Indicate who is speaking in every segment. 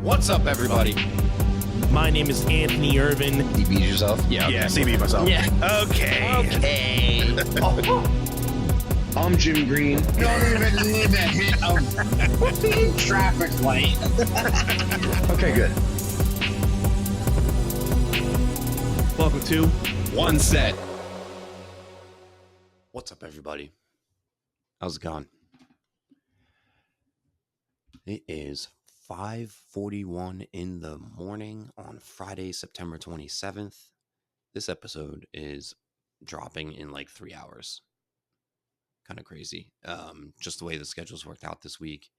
Speaker 1: What's up, everybody?
Speaker 2: My name is Anthony Irvin.
Speaker 1: You beat yourself?
Speaker 3: Yeah, CB myself.
Speaker 2: Yeah.
Speaker 1: Okay.
Speaker 3: I'm Jim Green.
Speaker 4: Don't even need a hit of traffic light.
Speaker 3: Okay, good.
Speaker 2: Welcome to
Speaker 1: One set. What's up, everybody? How's it going? It is 5:41 in the morning on Friday, September 27th. This episode is dropping in like 3 hours. Kind of crazy. Just the way the schedule's worked out this week.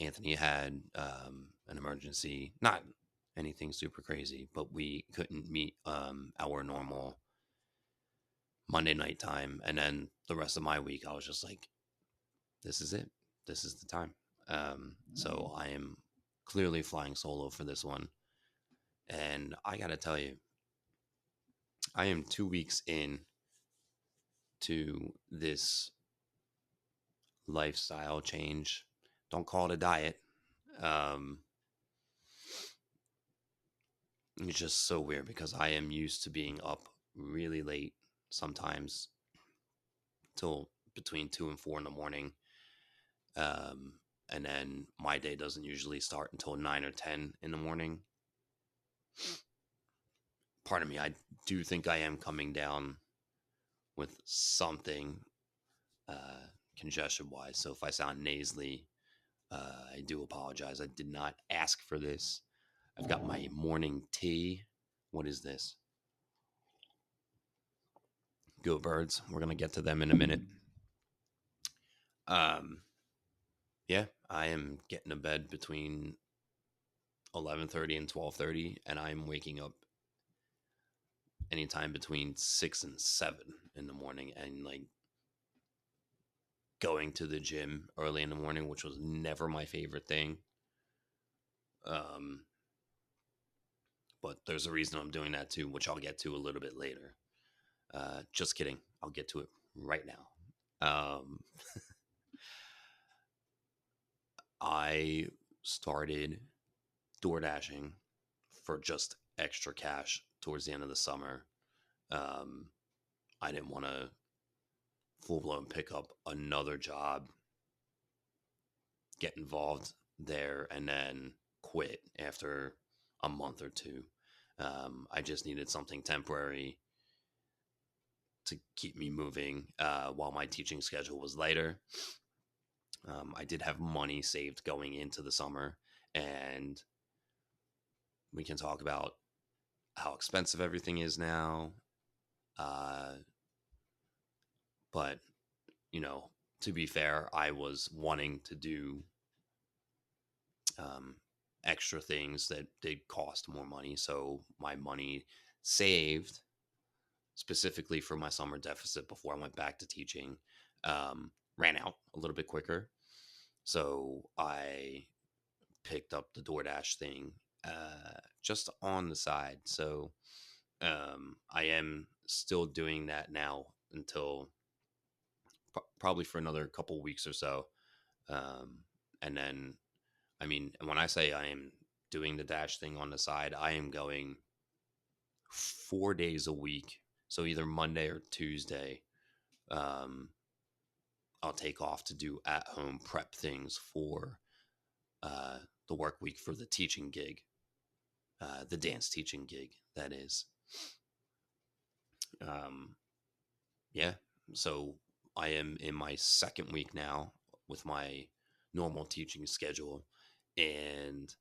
Speaker 1: Anthony had an emergency, not anything super crazy, but we couldn't meet our normal Monday night time. And then the rest of my week, I was just like, this is it. This is the time. So I am clearly flying solo for this one. And I got to tell you, I am 2 weeks in to this lifestyle change. Don't call it a diet. It's just so weird because I am used to being up really late, sometimes till between 2 and 4 in the morning. And then my day doesn't usually start until 9 or 10 in the morning. Pardon me, I do think I am coming down with something congestion-wise. So if I sound nasally, I do apologize. I did not ask for this. I've got my morning tea. What is this? Go Birds. We're going to get to them in a minute. Yeah, I am getting to bed between 11:30 and 12:30, and I'm waking up anytime between 6 and 7 in the morning, and like going to the gym early in the morning, which was never my favorite thing. But there's a reason I'm doing that too, which I'll get to a little bit later. Just kidding. I'll get to it right now. I started door dashing for just extra cash towards the end of the summer. I didn't want to full-blown pick up another job, get involved there, and then quit after a month or two. I just needed something temporary to keep me moving while my teaching schedule was lighter. I did have money saved going into the summer, and we can talk about how expensive everything is now. But, you know, to be fair, I was wanting to do extra things that did cost more money. So my money saved specifically for my summer deficit before I went back to teaching ran out a little bit quicker. So I picked up the DoorDash thing just on the side. So I am still doing that now until probably for another couple weeks or so. And then, I mean, when I say I am doing the Dash thing on the side, I am going 4 days a week. So either Monday or Tuesday, I'll take off to do at-home prep things for the work week for the teaching gig, the dance teaching gig, that is. Yeah, so I am in my second week now with my normal teaching schedule, and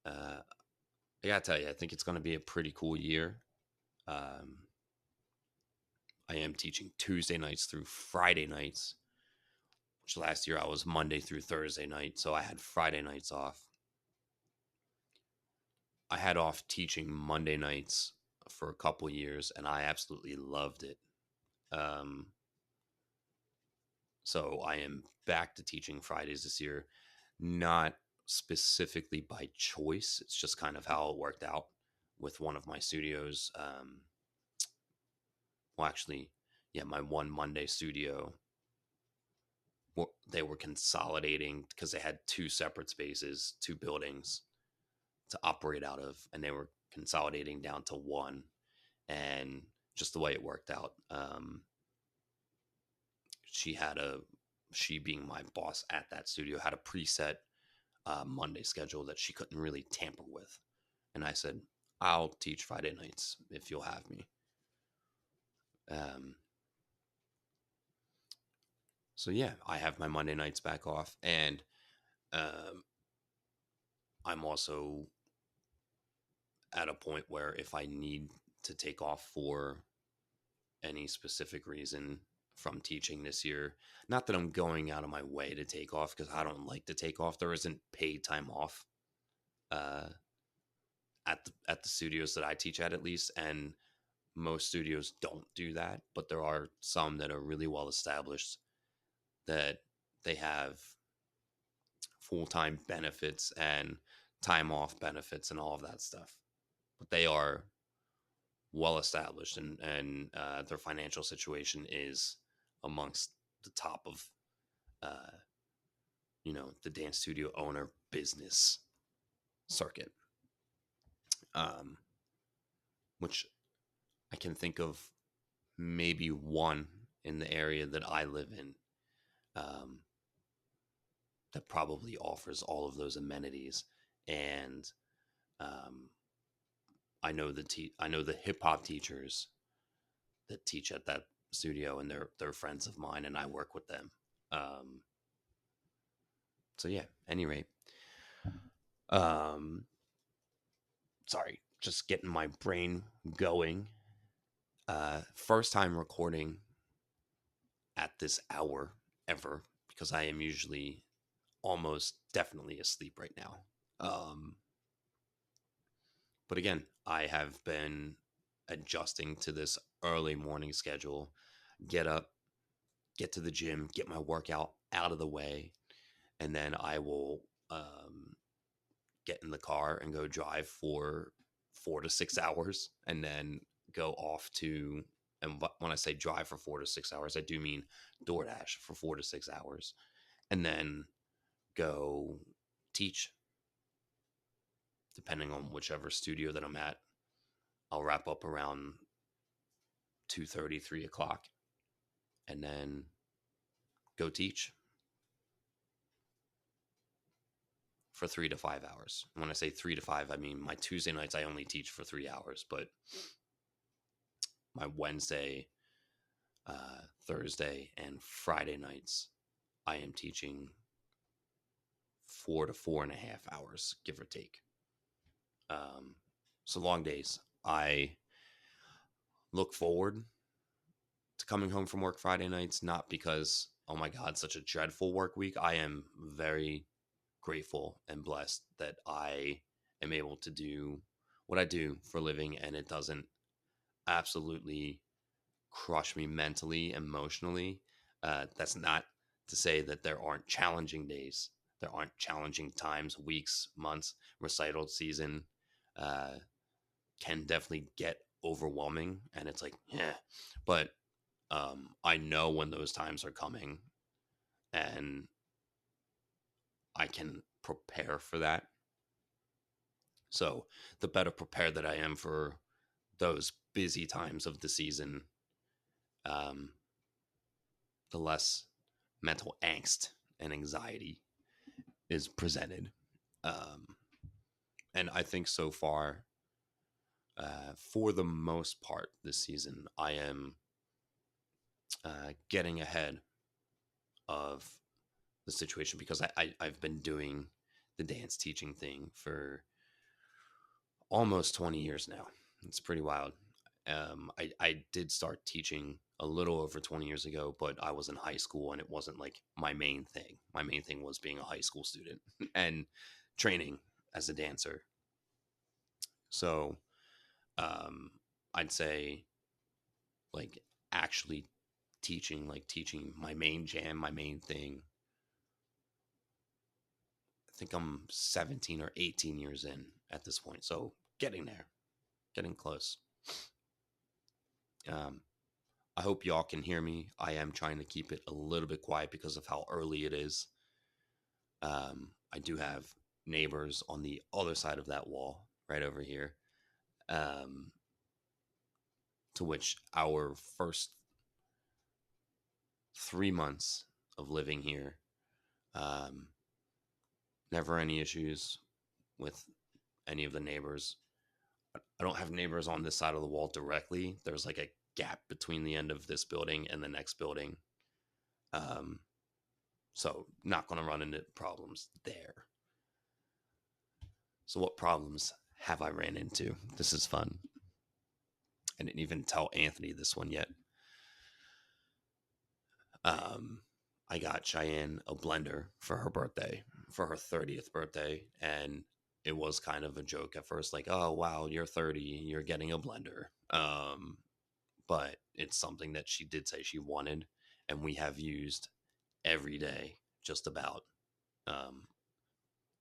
Speaker 1: I gotta tell you, I think it's going to be a pretty cool year. I am teaching Tuesday nights through Friday nights, which last year I was Monday through Thursday night, so I had Friday nights off. I had off teaching Monday nights for a couple years, and I absolutely loved it. So I am back to teaching Fridays this year, not specifically by choice. It's just kind of how it worked out with one of my studios. Well, actually, yeah, my one Monday studio they were consolidating because they had two separate spaces, two buildings to operate out of, and they were consolidating down to one. And just the way it worked out, she being my boss at that studio had a preset Monday schedule that she couldn't really tamper with. And I said, I'll teach Friday nights if you'll have me. So yeah, I have my Monday nights back off, and I'm also at a point where if I need to take off for any specific reason from teaching this year, not that I'm going out of my way to take off because I don't like to take off. There isn't paid time off at the studios that I teach at least, and most studios don't do that, but there are some that are really well established that they have full-time benefits and time off benefits and all of that stuff. But they are well established, and their financial situation is amongst the top of the dance studio owner business circuit, which I can think of maybe one in the area that I live in that probably offers all of those amenities. And I know the hip hop teachers that teach at that studio, and they're friends of mine, and I work with them. So yeah, any rate, sorry, just getting my brain going. First time recording at this hour ever, because I am usually almost definitely asleep right now. But again, I have been adjusting to this early morning schedule. Get up, get to the gym, get my workout out of the way, and then I will get in the car and go drive for 4 to 6 hours, and then go off to. And when I say drive for 4 to 6 hours, I do mean DoorDash for 4 to 6 hours, and then go teach. Depending on whichever studio that I'm at, I'll wrap up around 2:30, 3 o'clock, and then go teach for 3 to 5 hours. When I say 3 to 5, I mean my Tuesday nights I only teach for 3 hours, but my Wednesday, Thursday, and Friday nights I am teaching 4 to 4.5 hours, give or take. So long days. I look forward to coming home from work Friday nights, not because, oh my God, such a dreadful work week. I am very grateful and blessed that I am able to do what I do for a living, and it doesn't absolutely crush me mentally, emotionally. That's not to say that there aren't challenging days. There aren't challenging times, weeks, months. Recital season can definitely get overwhelming, and it's like, yeah. But I know when those times are coming, and I can prepare for that. So the better prepared that I am for those busy times of the season, the less mental angst and anxiety is presented. And I think so far, for the most part this season, I am getting ahead of the situation, because I've been doing the dance teaching thing for almost 20 years now. It's pretty wild. I did start teaching a little over 20 years ago, but I was in high school, and it wasn't like my main thing. My main thing was being a high school student and training as a dancer. So I'd say, like, actually teaching my main jam, my main thing, I think I'm 17 or 18 years in at this point. So getting there, getting close. I hope y'all can hear me. I am trying to keep it a little bit quiet because of how early it is. I do have neighbors on the other side of that wall, right over here, um, to which our first 3 months of living here, um, never any issues with any of the neighbors. I don't have neighbors on this side of the wall directly. There's like a gap between the end of this building and the next building. Um, so not going to run into problems there. So what problems have I ran into? This is fun. I didn't even tell Anthony this one yet. I got Cheyenne a blender for her birthday, for her 30th birthday, and it was kind of a joke at first, like, oh wow, you're 30, you're getting a blender. But it's something that she did say she wanted, and we have used every day, just about,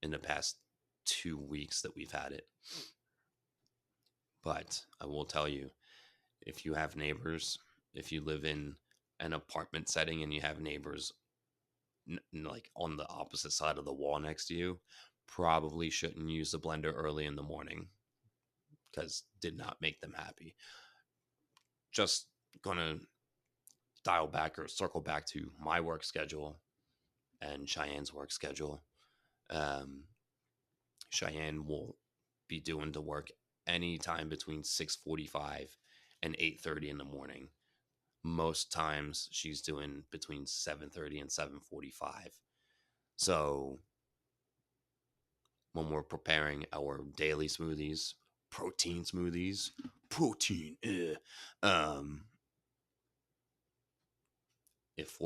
Speaker 1: in the past 2 weeks that we've had it. But I will tell you, if you have neighbors, if you live in an apartment setting and you have neighbors like on the opposite side of the wall next to you, probably shouldn't use the blender early in the morning because did not make them happy. Just gonna dial back or circle back to my work schedule and Cheyenne's work schedule. Cheyenne will be doing the work anytime between 6:45 and 8:30 in the morning. Most times she's doing between 7:30 and 7:45. So when we're preparing our daily smoothies, protein, um, if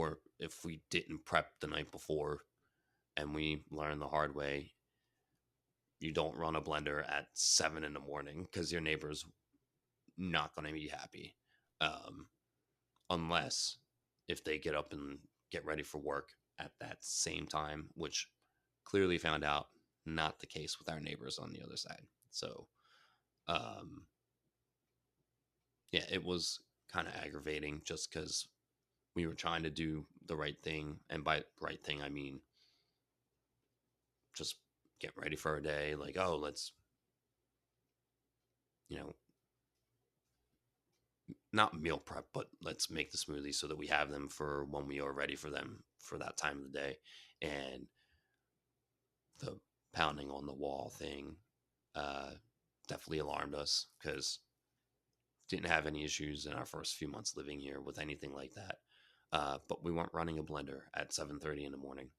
Speaker 1: we didn't prep the night before and we learn the hard way, you don't run a blender at 7 in the morning because your neighbor's not going to be happy. Unless if they get up and get ready for work at that same time, which clearly found out not the case with our neighbors on the other side. So, yeah, it was kind of aggravating just because we were trying to do the right thing. And by right thing, I mean just get ready for a day. Like, oh, let's, you know, not meal prep, but let's make the smoothies so that we have them for when we are ready for them for that time of the day. And the pounding on the wall thing definitely alarmed us because didn't have any issues in our first few months living here with anything like that. But we weren't running a blender at 7:30 in the morning,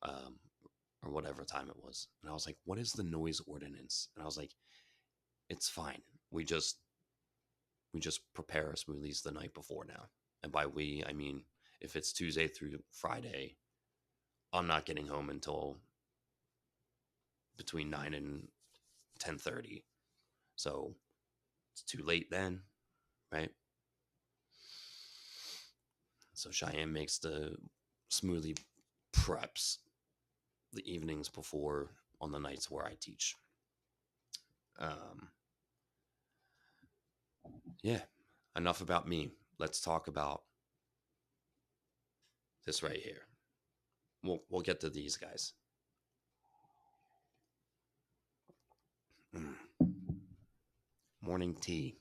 Speaker 1: or whatever time it was. And I was like, "What is the noise ordinance?" And I was like, "It's fine. We just prepare our smoothies the night before now." And by we, I mean if it's Tuesday through Friday, I'm not getting home until between 9 and 10:30. So it's too late then, right? So Cheyenne makes the smoothie preps the evenings before on the nights where I teach. Yeah, enough about me. Let's talk about this right here. We'll get to these guys. Morning tea.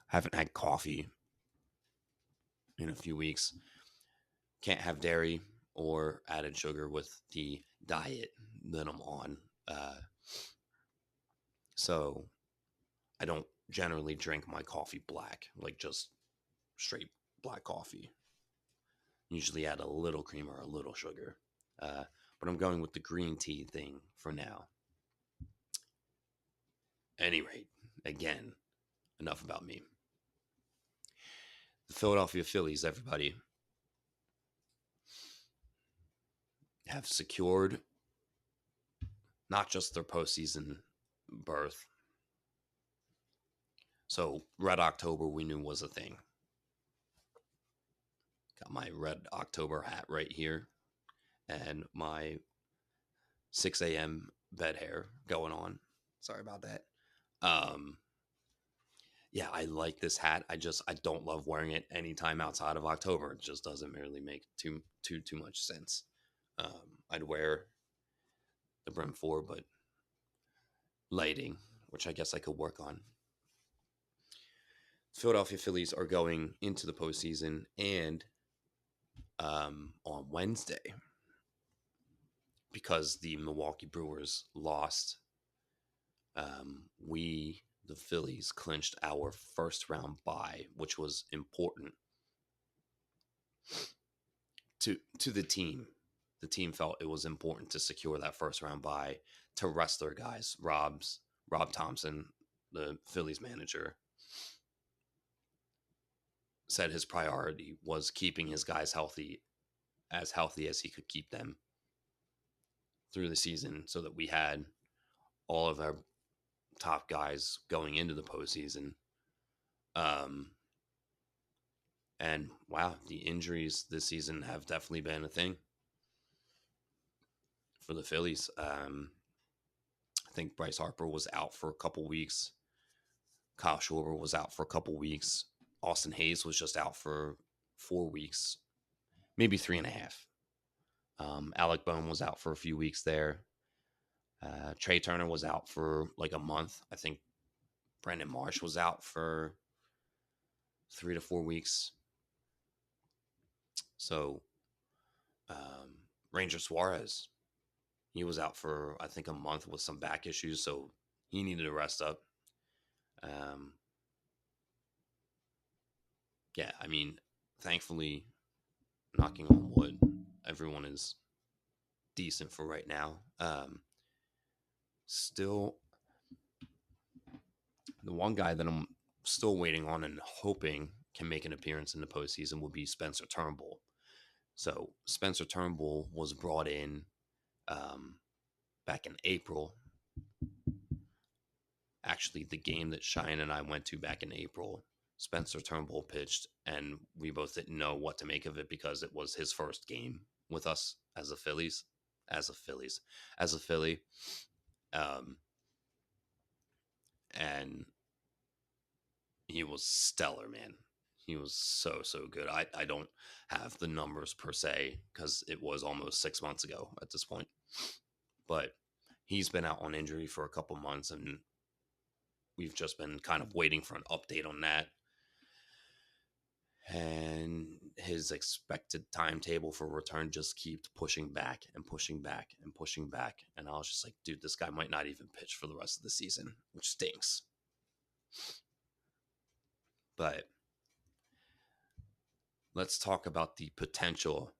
Speaker 1: Haven't had coffee in a few weeks. Can't have dairy or added sugar with the diet that I'm on. So I don't generally drink my coffee black, like just straight black coffee. Usually add a little cream or a little sugar. But I'm going with the green tea thing for now. Any rate, again, enough about me. The Philadelphia Phillies, everybody, have secured not just their postseason berth. So Red October we knew was a thing. Got my Red October hat right here and my 6 a.m. bed hair going on. Sorry about that. Yeah, I like this hat. I don't love wearing it anytime outside of October. It just doesn't really make too much sense. I'd wear the brim for, but lighting, which I guess I could work on. Philadelphia Phillies are going into the postseason, and on Wednesday, because the Milwaukee Brewers lost, the Phillies clinched our first round bye, which was important to the team. The team felt it was important to secure that first round bye to rest their guys. Rob Thompson, the Phillies manager, said his priority was keeping his guys healthy as he could keep them through the season, so that we had all of our top guys going into the postseason. And wow, the injuries this season have definitely been a thing for the Phillies. I think Bryce Harper was out for a couple weeks. Kyle Schwarber was out for a couple weeks. Austin Hayes was just out for 4 weeks, maybe 3.5. Alec Boehm was out for a few weeks there. Trey Turner was out for like a month. I think Brandon Marsh was out for 3 to 4 weeks. So Ranger Suarez, he was out for I think a month with some back issues, so he needed to rest up. Yeah, I mean, thankfully, knocking on wood, everyone is decent for right now. Still, the one guy that I'm still waiting on and hoping can make an appearance in the postseason would be Spencer Turnbull. So Spencer Turnbull was brought in back in April. Actually, the game that Cheyenne and I went to back in April, Spencer Turnbull pitched, and we both didn't know what to make of it because it was his first game with us as a Philly. And he was stellar, man. He was so good. I don't have the numbers per se because it was almost 6 months ago at this point, but he's been out on injury for a couple months, and we've just been kind of waiting for an update on that. And his expected timetable for return just keeps pushing back and pushing back and pushing back. And I was just like, dude, this guy might not even pitch for the rest of the season, which stinks. But let's talk about the potential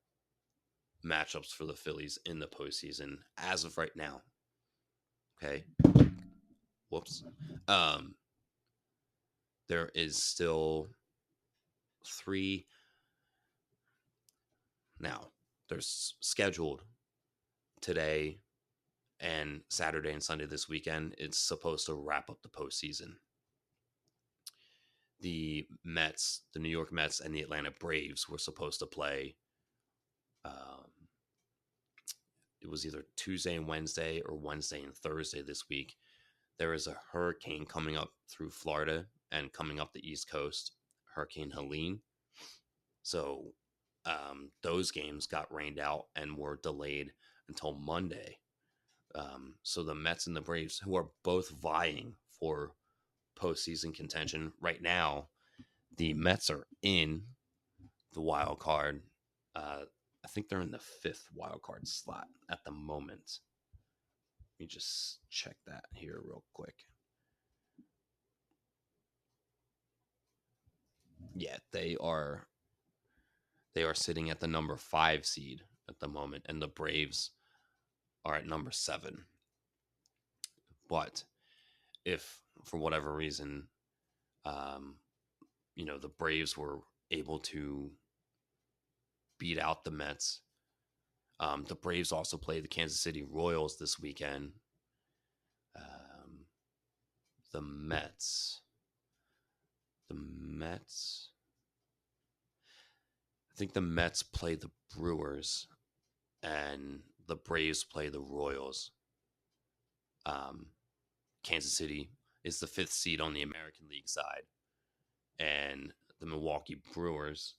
Speaker 1: matchups for the Phillies in the postseason as of right now. Okay. Whoops. There is still 3. Now, there's scheduled today and Saturday and Sunday this weekend. It's supposed to wrap up the postseason. The Mets, the New York Mets, and the Atlanta Braves were supposed to play. It was either Tuesday and Wednesday or Wednesday and Thursday this week. There is a hurricane coming up through Florida and coming up the East Coast, Hurricane Helene. So those games got rained out and were delayed until Monday. So the Mets and the Braves, who are both vying for postseason contention right now, the Mets are in the wild card. I think they're in the 5th wild card slot at the moment. Let me just check that here real quick. Yeah, they are sitting at the number 5 seed at the moment, and the Braves are at number 7. But if for whatever reason, the Braves were able to beat out the Mets, the Braves also play the Kansas City Royals this weekend. The Mets. I think the Mets play the Brewers, and the Braves play the Royals. Kansas City is the 5th seed on the American League side. and the Milwaukee Brewers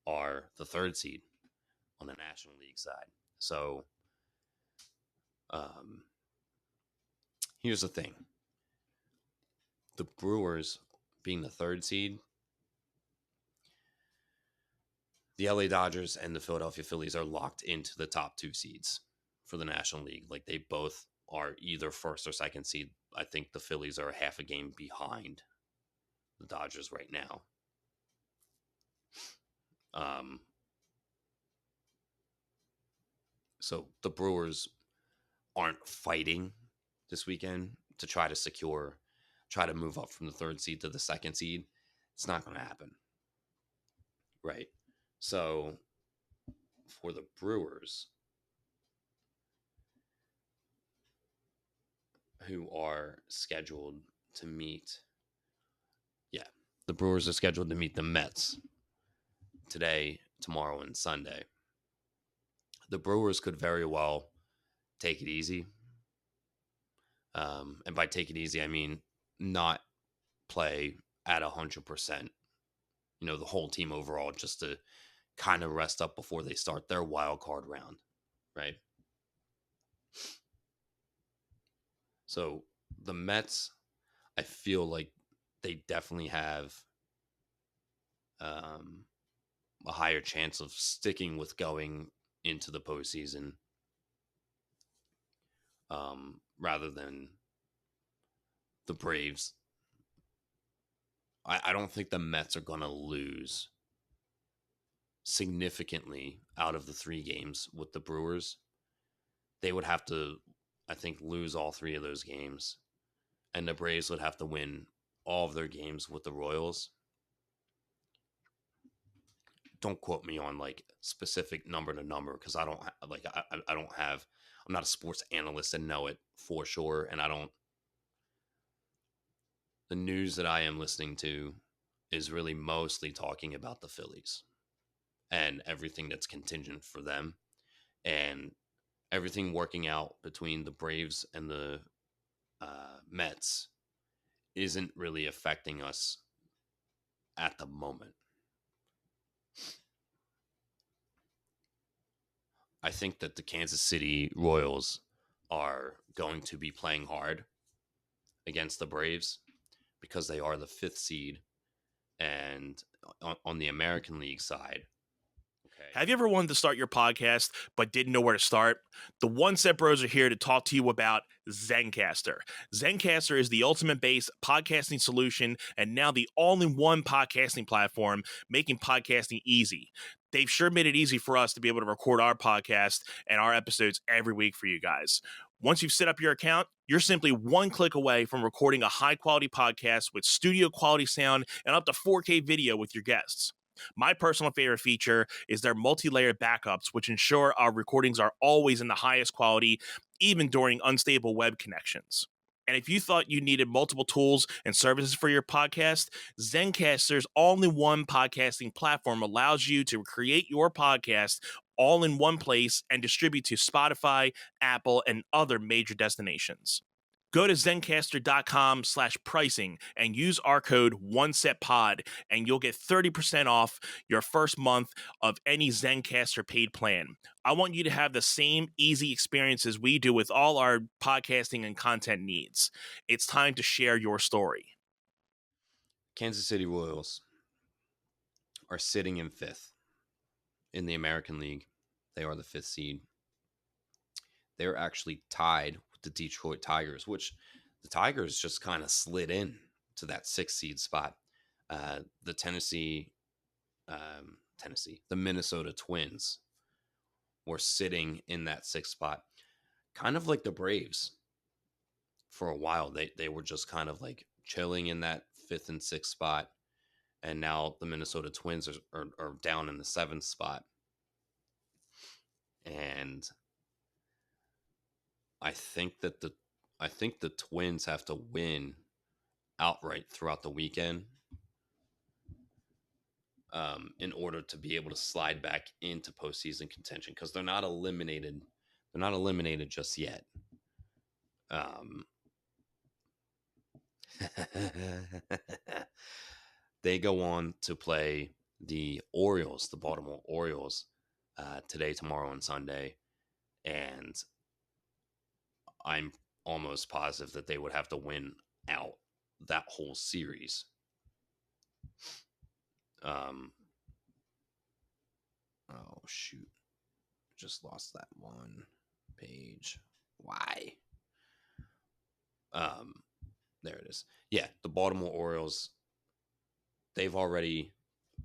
Speaker 1: are the 3rd seed on the National League side. So here's the thing. The Brewers being the 3rd seed, the LA Dodgers and the Philadelphia Phillies are locked into the top 2 seeds for the National League. Like, they both are either 1st or 2nd seed. I think the Phillies are half a game behind the Dodgers right now. So the Brewers aren't fighting this weekend to try to move up from the 3rd seed to the 2nd seed. It's not going to happen. Right. So for the Brewers, who are scheduled to meet, the Brewers are scheduled to meet the Mets today, tomorrow, and Sunday. The Brewers could very well take it easy. And by take it easy, I mean not play at 100%, the whole team overall, just to kind of rest up before they start their wild card round, right? So the Mets, I feel like they definitely have a higher chance of sticking with going into the postseason rather than the Braves. I don't think the Mets are going to lose significantly out of the 3 games with the Brewers. They would have to, I think, lose all 3 of those games, and the Braves would have to win all of their games with the Royals. Don't quote me on like specific number to number, because I don't I'm not a sports analyst and know it for sure, and the news that I am listening to is really mostly talking about the Phillies and everything that's contingent for them, and everything working out between the Braves and the Mets isn't really affecting us at the moment. I think that the Kansas City Royals are going to be playing hard against the Braves because they are the 5th seed, and on the American League side. Okay.
Speaker 2: Have you ever wanted to start your podcast but didn't know where to start? The One Set Bros are here to talk to you about Zencastr. Zencastr is the ultimate base podcasting solution and now the all-in-one podcasting platform, making podcasting easy. They've sure made it easy for us to be able to record our podcast and our episodes every week for you guys. Once you've set up your account, you're simply one click away from recording a high-quality podcast with studio-quality sound and up to 4K video with your guests. My personal favorite feature is their multi-layer backups, which ensure our recordings are always in the highest quality, even during unstable web connections. And if you thought you needed multiple tools and services for your podcast, Zencastr's all-in-one podcasting platform allows you to create your podcast all in one place and distribute to Spotify, Apple, and other major destinations. Go to zencastr.com/pricing and use our code OneSetPod, and you'll get 30% off your first month of any Zencastr paid plan. I want you to have the same easy experience as we do with all our podcasting and content needs. It's time to share your story.
Speaker 1: Kansas City Royals are sitting in 5th in the American League. They are the 5th seed. They're actually tied the Detroit Tigers, which the Tigers just kind of slid in to that 6th seed spot. The the Minnesota Twins were sitting in that 6th spot, kind of like the Braves for a while. They were just kind of like chilling in that 5th and 6th spot, and now the Minnesota Twins are down in the 7th spot. And I think the Twins have to win outright throughout the weekend in order to be able to slide back into postseason contention, because they're not eliminated. They're not eliminated just yet. They go on to play the Orioles, the Baltimore Orioles, today, tomorrow, and Sunday. And I'm almost positive that they would have to win out that whole series. Oh, shoot. Just lost that one page. Why? There it is. Yeah, the Baltimore Orioles, they've already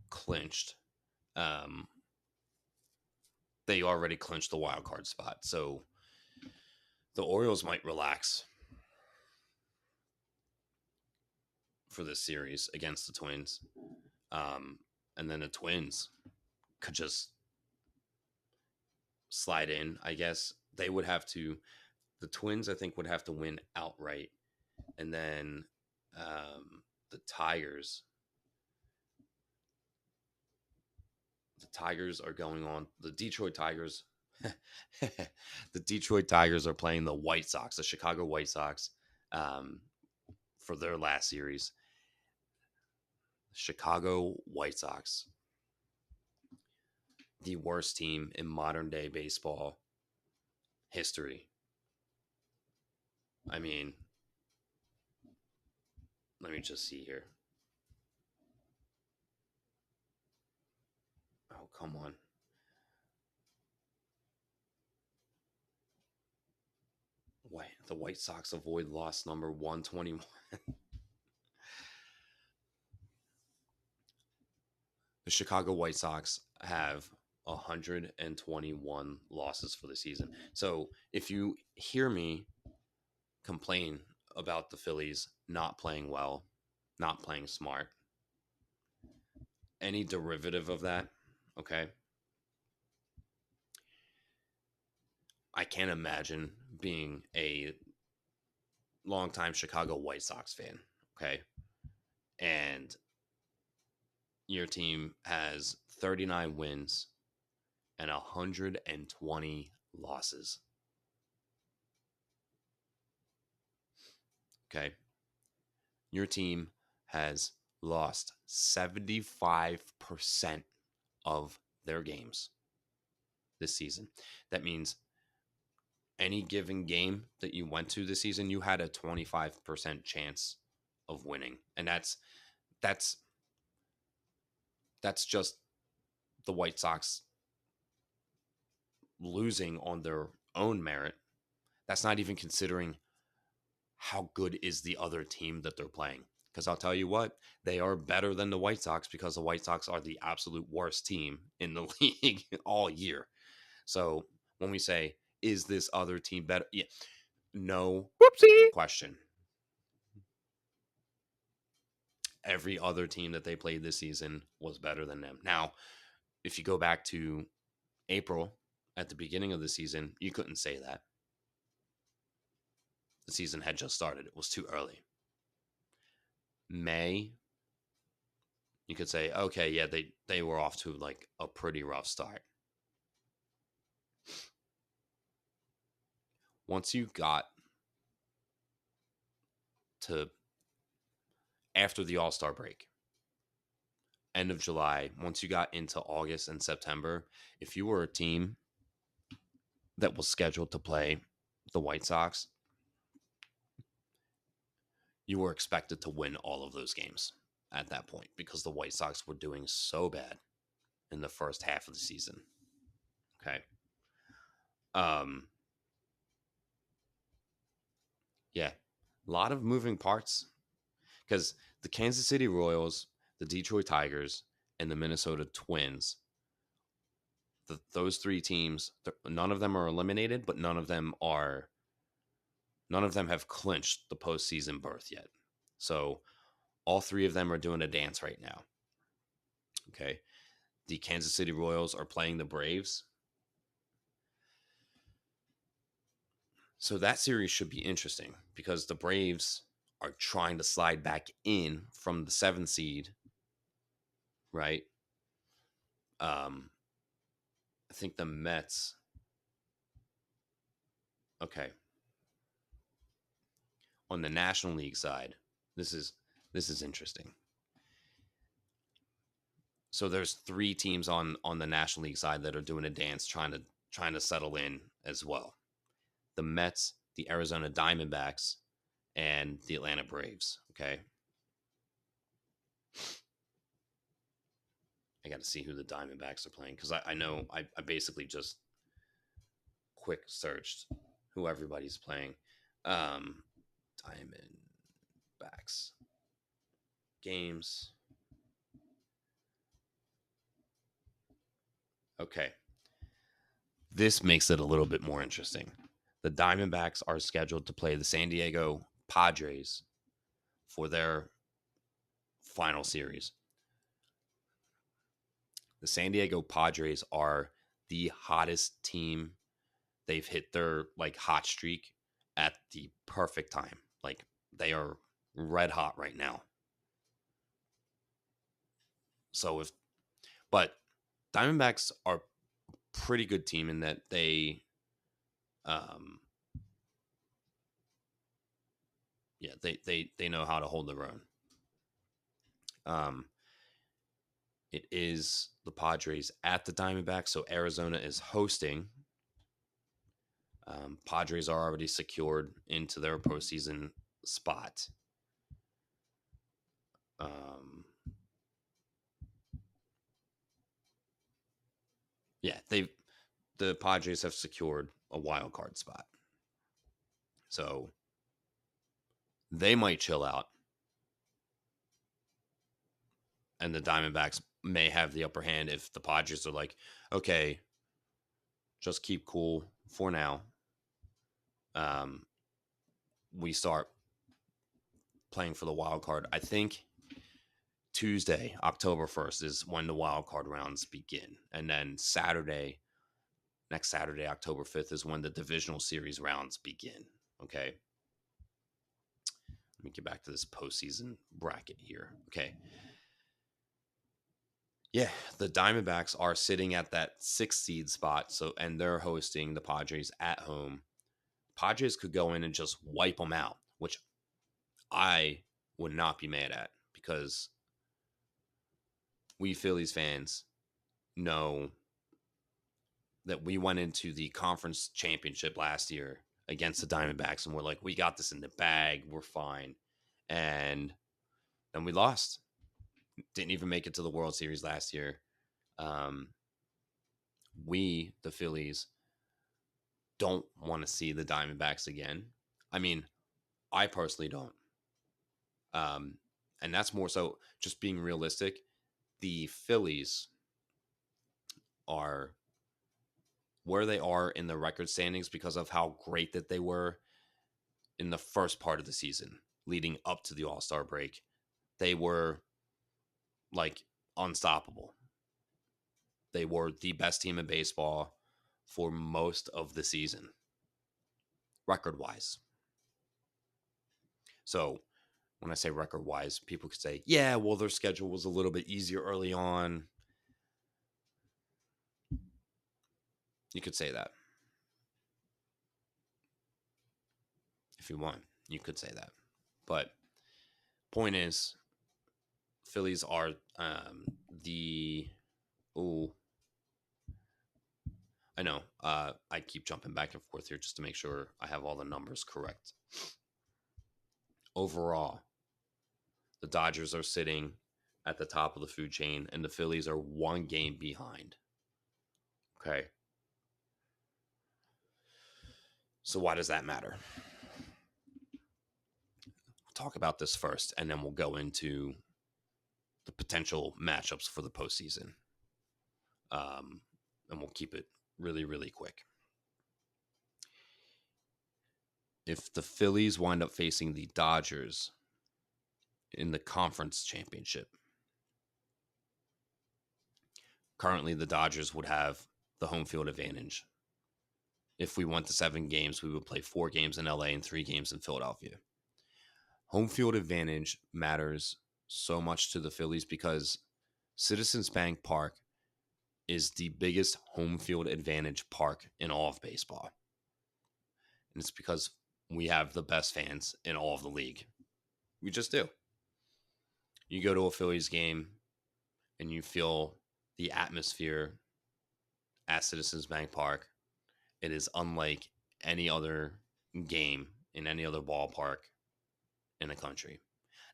Speaker 1: clinched. They already clinched the wild card spot. So the Orioles might relax for this series against the Twins. And then the Twins could just slide in, I guess. They would have to, the Twins, I think, would have to win outright. And then the Tigers are going on. The Detroit Tigers, the Detroit Tigers are playing the White Sox, the Chicago White Sox, for their last series. Chicago White Sox, the worst team in modern day baseball history. I mean, let me just see here. Oh, come on. The White Sox avoid loss number 121. The Chicago White Sox have 121 losses for the season. So if you hear me complain about the Phillies not playing well, not playing smart, any derivative of that, okay? I can't imagine being a longtime Chicago White Sox fan, okay? And your team has 39 wins and 120 losses. Okay. Your team has lost 75% of their games this season. That means any given game that you went to this season, you had a 25% chance of winning. And that's just the White Sox losing on their own merit. That's not even considering how good is the other team that they're playing. Because I'll tell you what, they are better than the White Sox because the White Sox are the absolute worst team in the league all year. So when we say, is this other team better? Yeah, no
Speaker 2: Whoopsie.
Speaker 1: question. Every other team that they played this season was better than them. Now, if you go back to April at the beginning of the season, you couldn't say that. The season had just started. It was too early. May, you could say, okay, yeah, they were off to like a pretty rough start. Once you got to after the All-Star break, end of July, once you got into August and September, if you were a team that was scheduled to play the White Sox, you were expected to win all of those games at that point because the White Sox were doing so bad in the first half of the season. Okay. Yeah, a lot of moving parts because the Kansas City Royals, the Detroit Tigers, and the Minnesota Twins, those three teams, none of them are eliminated, but none of them have clinched the postseason berth yet. So all three of them are doing a dance right now. Okay. The Kansas City Royals are playing the Braves. So that series should be interesting because the Braves are trying to slide back in from the 7th seed, right? I think the Mets. Okay. On the National League side, this is interesting. So there's 3 teams on the National League side that are doing a dance trying to settle in as well. The Mets, the Arizona Diamondbacks, and the Atlanta Braves. Okay. I got to see who the Diamondbacks are playing because I know I basically just quick searched who everybody's playing. Diamondbacks games. Okay. This makes it a little bit more interesting. The Diamondbacks are scheduled to play the San Diego Padres for their final series. The San Diego Padres are the hottest team. They've hit their like hot streak at the perfect time. Like they are red hot right now. So but Diamondbacks are a pretty good team in that they they know how to hold their own. It is the Padres at the Diamondbacks, so Arizona is hosting. Padres are already secured into their postseason spot. The Padres have secured a wild card spot, so they might chill out, and the Diamondbacks may have the upper hand if the Padres are like, okay, just keep cool for now. We start playing for the wild card. I think Tuesday, October 1st, is when the wild card rounds begin. And then next Saturday, October 5th, is when the divisional series rounds begin. Okay. Let me get back to this postseason bracket here. Okay. Yeah, the Diamondbacks are sitting at that 6th seed spot. And they're hosting the Padres at home. Padres could go in and just wipe them out, which I would not be mad at because we Phillies fans know that we went into the conference championship last year against the Diamondbacks and we're like, we got this in the bag. We're fine. And then we lost. Didn't even make it to the World Series last year. We, the Phillies, don't want to see the Diamondbacks again. I mean, I personally don't. And that's more so just being realistic. The Phillies are where they are in the record standings because of how great that they were in the first part of the season leading up to the All-Star break. They were like unstoppable. They were the best team in baseball for most of the season, record-wise. So when I say record-wise, people could say, yeah, well, their schedule was a little bit easier early on. You could say that. If you want, you could say that. But point is, Phillies are I know. I keep jumping back and forth here just to make sure I have all the numbers correct. Overall, the Dodgers are sitting at the top of the food chain, and the Phillies are 1 game behind. Okay. So why does that matter? We'll talk about this first, and then we'll go into the potential matchups for the postseason. And we'll keep it really, really quick. If the Phillies wind up facing the Dodgers in the conference championship, currently the Dodgers would have the home field advantage. If we went to 7 games, we would play 4 games in LA and 3 games in Philadelphia. Home field advantage matters so much to the Phillies because Citizens Bank Park is the biggest home field advantage park in all of baseball. And it's because we have the best fans in all of the league. We just do. You go to a Phillies game and you feel the atmosphere at Citizens Bank Park, it is unlike any other game in any other ballpark in the country.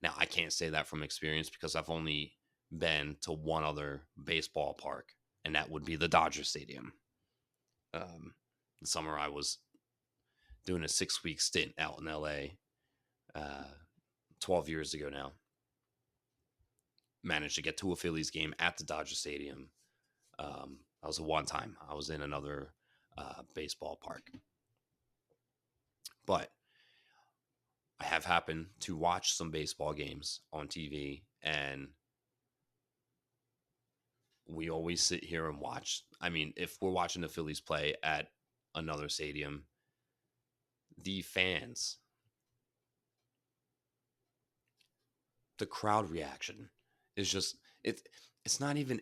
Speaker 1: Now, I can't say that from experience because I've only been to one other baseball park, and that would be the Dodger Stadium. The summer I was doing a 6-week stint out in LA, 12 years ago now. Managed to get to a Phillies game at the Dodger Stadium. That was a one time. I was in another baseball park. But I have happened to watch some baseball games on TV, and we always sit here and watch. I mean, if we're watching the Phillies play at another stadium, the fans, the crowd reaction is just it's not even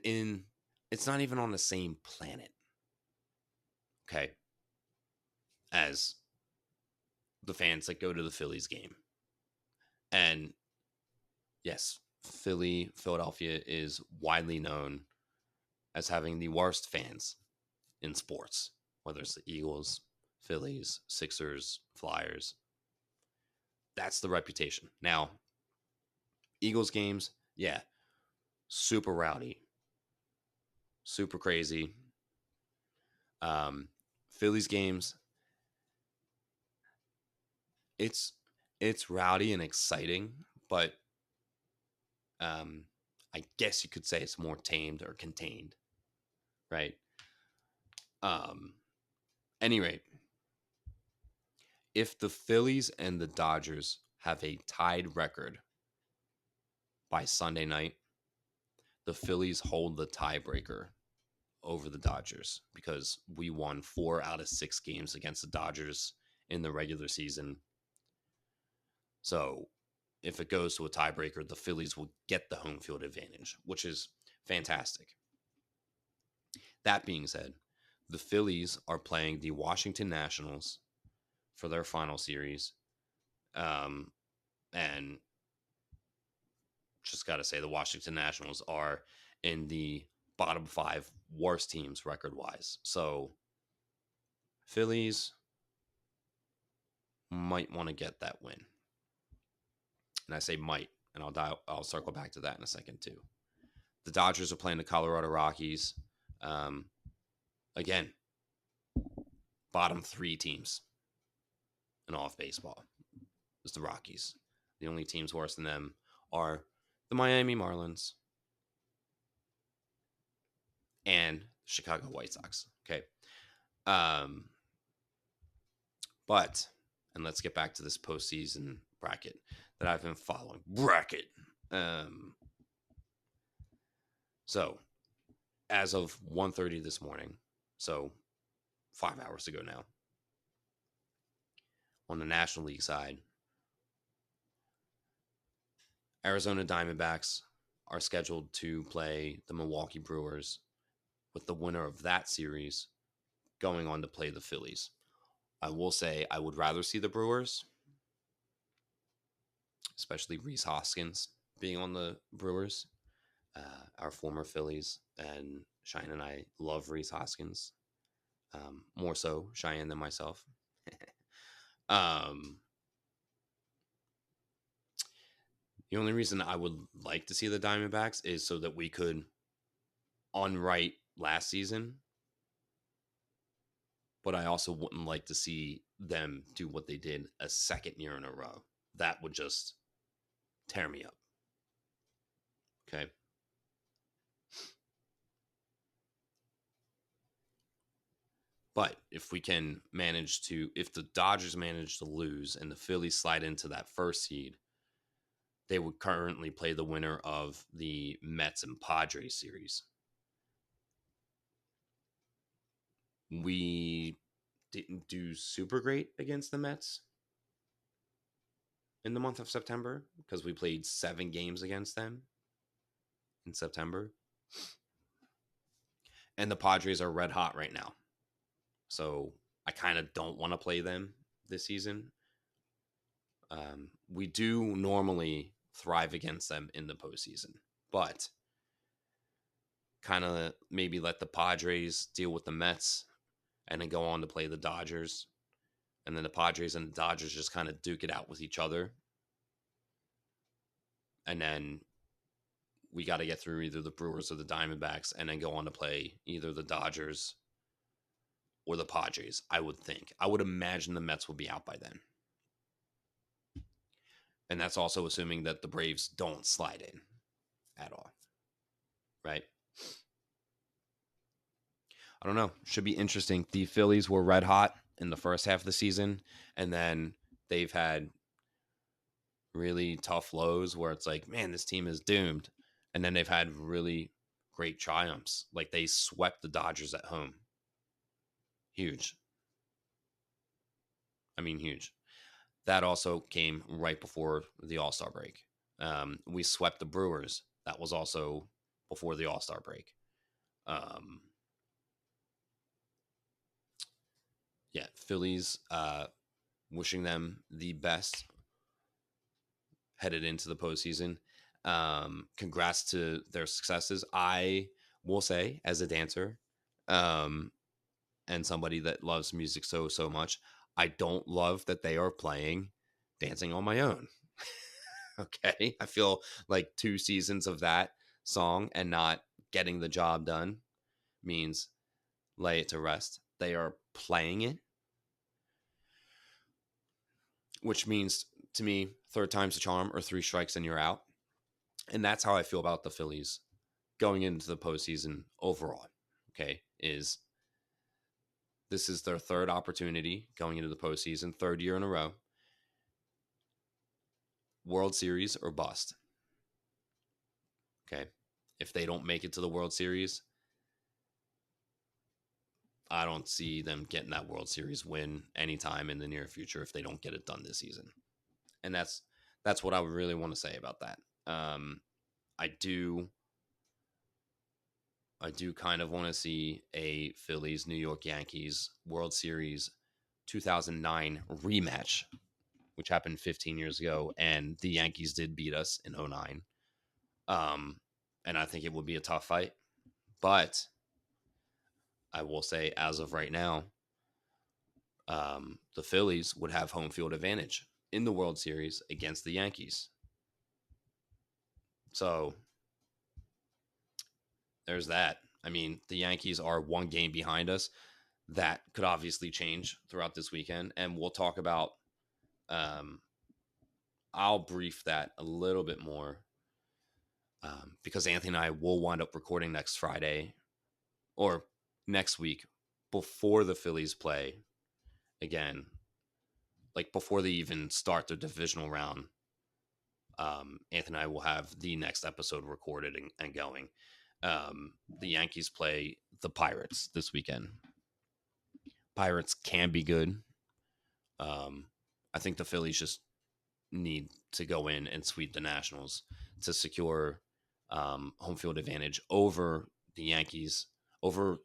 Speaker 1: on the same planet, okay, as the fans that go to the Phillies game. And yes, Philadelphia is widely known as having the worst fans in sports, whether it's the Eagles, Phillies, Sixers, Flyers. That's the reputation. Now, Eagles games, yeah, super rowdy, super crazy. Phillies games, it's rowdy and exciting, but I guess you could say it's more tamed or contained, right? Any rate, if the Phillies and the Dodgers have a tied record by Sunday night, the Phillies hold the tiebreaker over the Dodgers because we won 4 out of 6 games against the Dodgers in the regular season. So if it goes to a tiebreaker, the Phillies will get the home field advantage, which is fantastic. That being said, the Phillies are playing the Washington Nationals for their final series. And just got to say, the Washington Nationals are in the bottom 5 worst teams record-wise. So Phillies might want to get that win. And I say might, and I'll circle back to that in a second too. The Dodgers are playing the Colorado Rockies. Again, bottom 3 teams in all of baseball is the Rockies. The only teams worse than them are the Miami Marlins and Chicago White Sox. Okay. But, and let's get back to this postseason bracket that I've been following. So, as of 1:30 this morning, so 5 hours ago now, on the National League side, Arizona Diamondbacks are scheduled to play the Milwaukee Brewers, with the winner of that series going on to play the Phillies. I will say I would rather see the Brewers, especially Rhys Hoskins being on the Brewers. Our former Phillies, and Cheyenne and I love Rhys Hoskins. More so Cheyenne than myself. The only reason I would like to see the Diamondbacks is so that we could unwrite last season. But I also wouldn't like to see them do what they did a second year in a row. That would just tear me up. Okay. But if the Dodgers manage to lose and the Phillies slide into that first seed, they would currently play the winner of the Mets and Padres series. We didn't do super great against the Mets in the month of September because we played 7 games against them in September. And the Padres are red hot right now. So I kind of don't want to play them this season. We do normally thrive against them in the postseason, but kind of maybe let the Padres deal with the Mets and then go on to play the Dodgers. And then the Padres and the Dodgers just kind of duke it out with each other. And then we got to get through either the Brewers or the Diamondbacks and then go on to play either the Dodgers or the Padres, I would think. I would imagine the Mets will be out by then. And that's also assuming that the Braves don't slide in at all. Right? I don't know. Should be interesting. The Phillies were red hot in the first half of the season, and then they've had really tough lows where it's like, man, this team is doomed. And then they've had really great triumphs. Like they swept the Dodgers at home. Huge. I mean, huge. That also came right before the All-Star break. We swept the Brewers. That was also before the All-Star break. Yeah, Phillies, wishing them the best headed into the postseason. Congrats to their successes. I will say, as a dancer, and somebody that loves music so much, I don't love that they are playing Dancing on My Own. Okay, I feel like 2 seasons of that song and not getting the job done means lay it to rest. They are playing it, which means to me, 3rd time's the charm, or 3 strikes and you're out. And that's how I feel about the Phillies going into the postseason overall. Okay, this is their 3rd opportunity going into the postseason, 3rd year in a row. World Series or bust. Okay, if they don't make it to the World Series, I don't see them getting that World Series win anytime in the near future if they don't get it done this season. And that's what I would really want to say about that. I do kind of want to see a Phillies New York Yankees World Series 2009 rematch, which happened 15 years ago, and the Yankees did beat us in 2009. And I think it would be a tough fight, but I will say, as of right now, the Phillies would have home field advantage in the World Series against the Yankees. So there's that. I mean, the Yankees are 1 game behind us. That could obviously change throughout this weekend, and we'll talk about. I'll brief that a little bit more because Anthony and I will wind up recording next Friday or next week before the Phillies play again, like before they even start their divisional round. Anthony and I will have the next episode recorded and going. The Yankees play the Pirates this weekend. Pirates can be good. I think the Phillies just need to go in and sweep the Nationals to secure home field advantage over the Yankees, over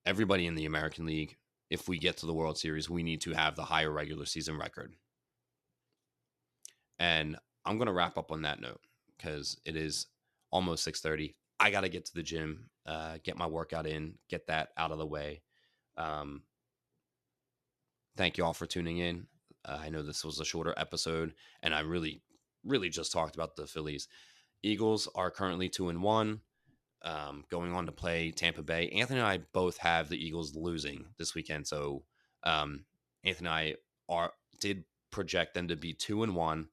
Speaker 1: everybody in the American League. If we get to the World Series, we need to have the higher regular season record. And I'm going to wrap up on that note because it is almost 6:30. I got to get to the gym, get my workout in, get that out of the way. Thank you all for tuning in. I know this was a shorter episode, and I really, really just talked about the Phillies. Eagles are currently 2-1, going on to play Tampa Bay. Anthony and I both have the Eagles losing this weekend, so Anthony and I did project them to be 2-1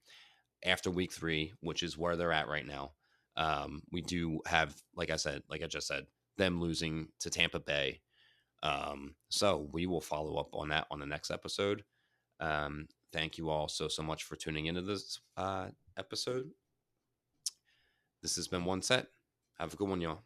Speaker 1: after week 3, which is where they're at right now. We do have, like I just said, them losing to Tampa Bay. So we will follow up on that on the next episode. Thank you all so much for tuning into this episode. This has been One Set. Have a good one, y'all.